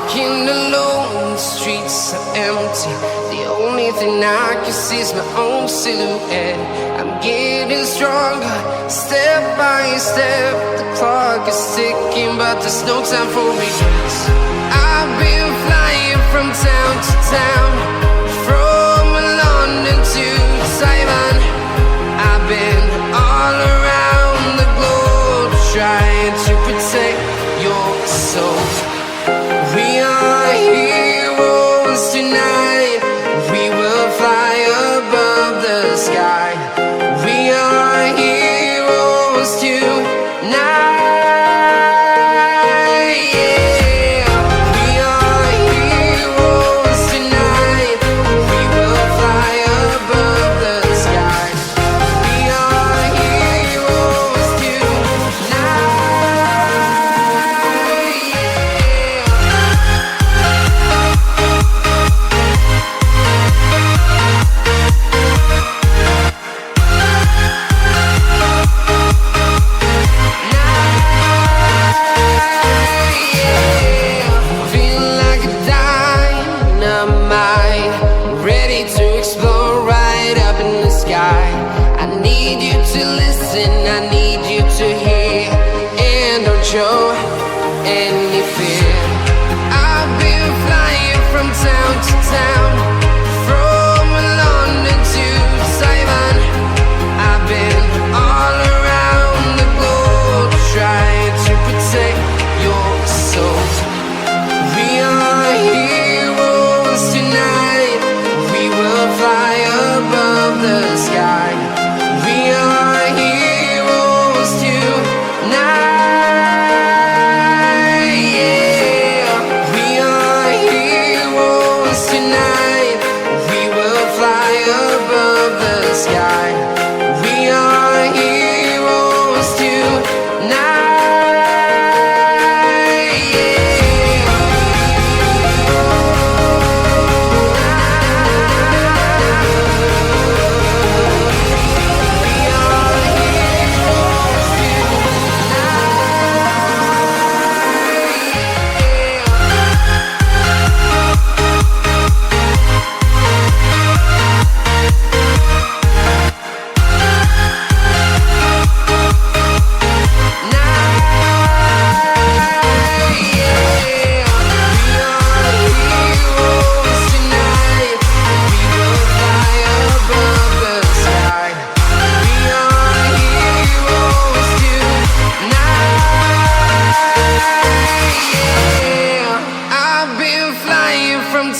walking alone, the streets are empty. The only thing I can see is my own silhouette. I'm getting stronger, step by step. The clock is ticking, but there's no time for regrets. I've been flying from town to town, from London to Taiwan. I've been all around the globe, trying to protect your soul. We are heroes tonight. We will fly above the sky. We are heroes tonight. Show any fear. I've been flying from town to town, from London to Taiwan. I've been all around the globe, trying to protect your soul. We are heroes tonight. We will fly above the sky. We are heroes tonight.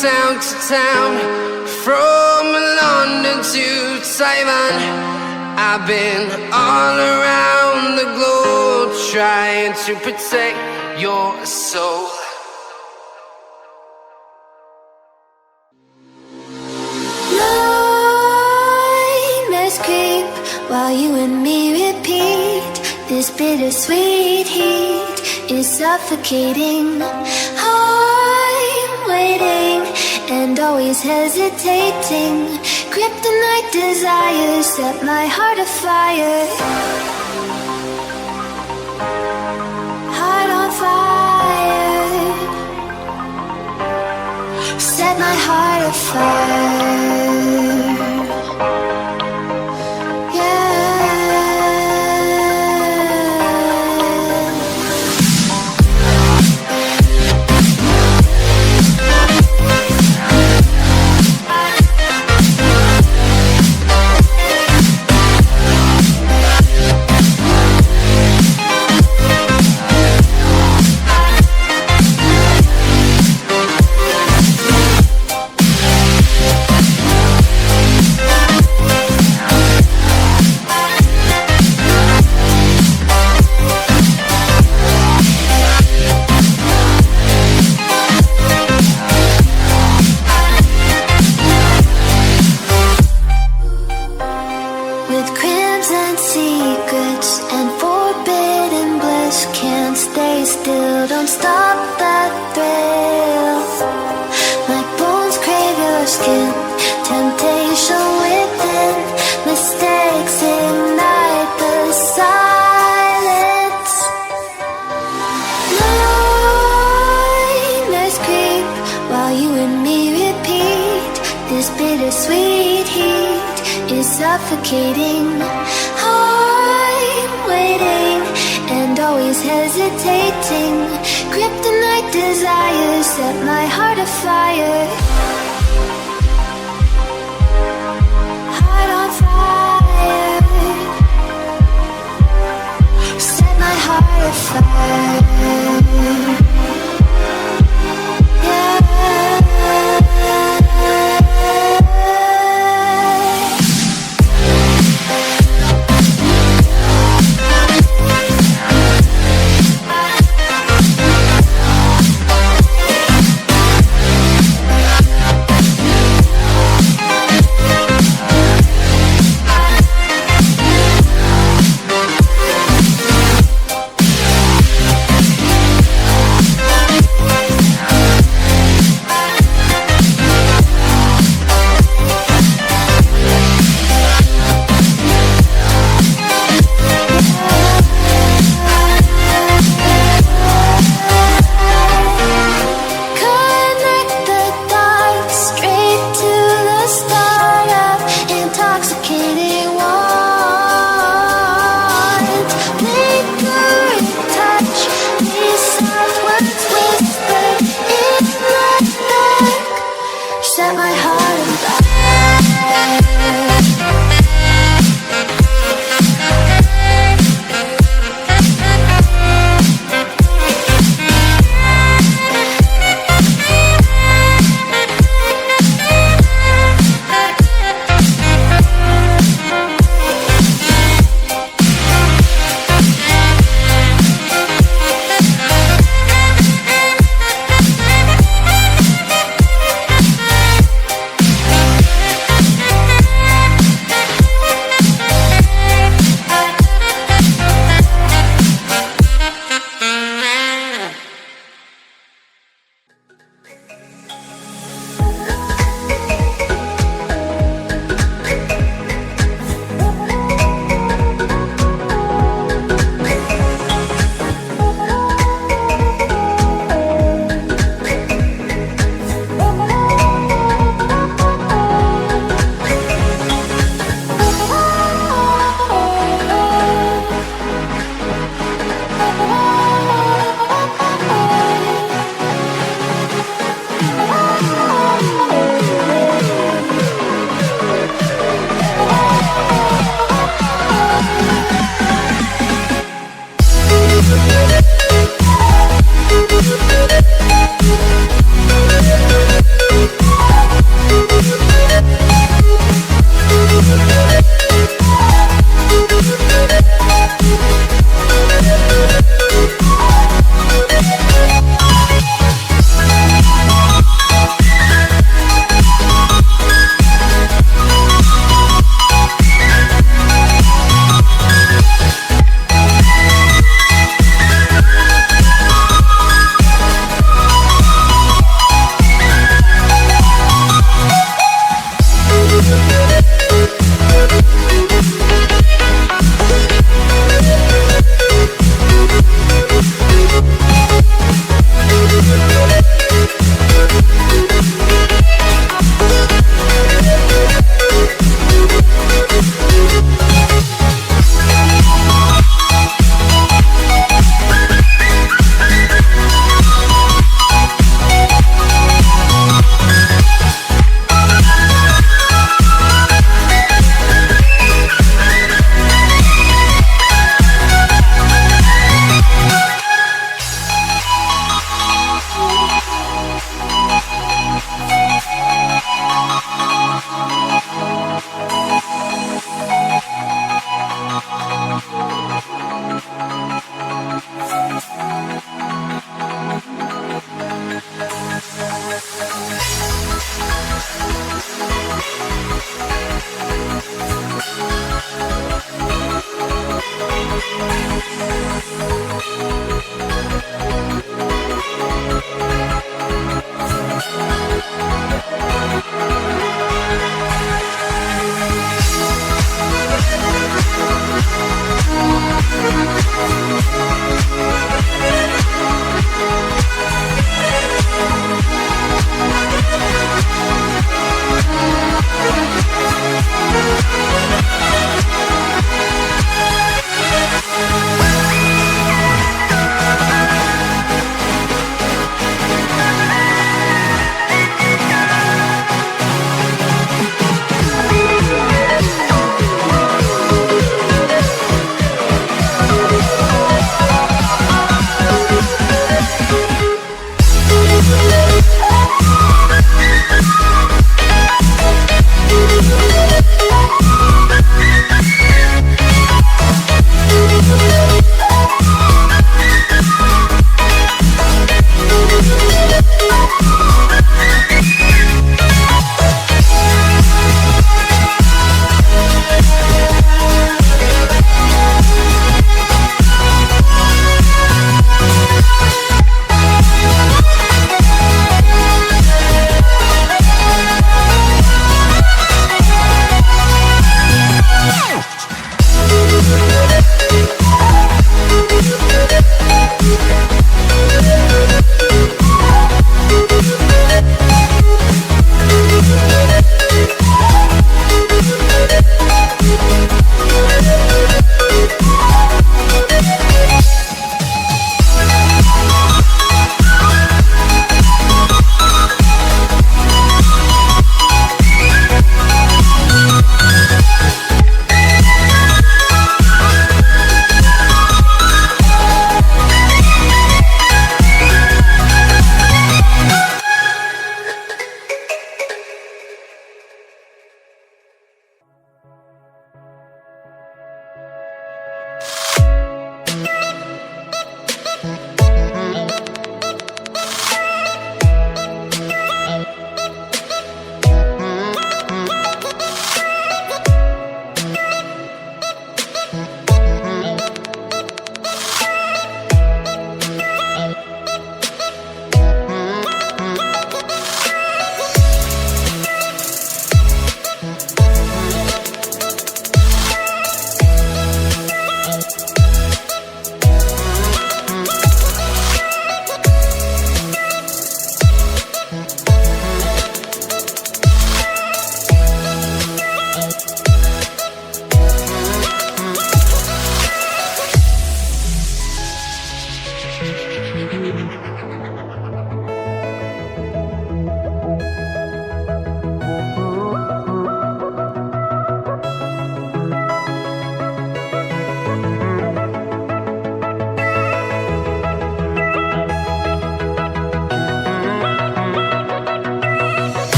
Town to town, from London to Taiwan. I've been all around the globe, trying to protect your soul. Nightmares creep while you and me repeat. This bittersweet heat is suffocating. I'm waiting and always hesitating. Kryptonite desires set my heart afire. Heart on fire. Set my heart afire. Nightmares creep suffocating. I'm waiting and always hesitating. Kryptonite desires set my heart afire. Heart on fire. Set my heart afire.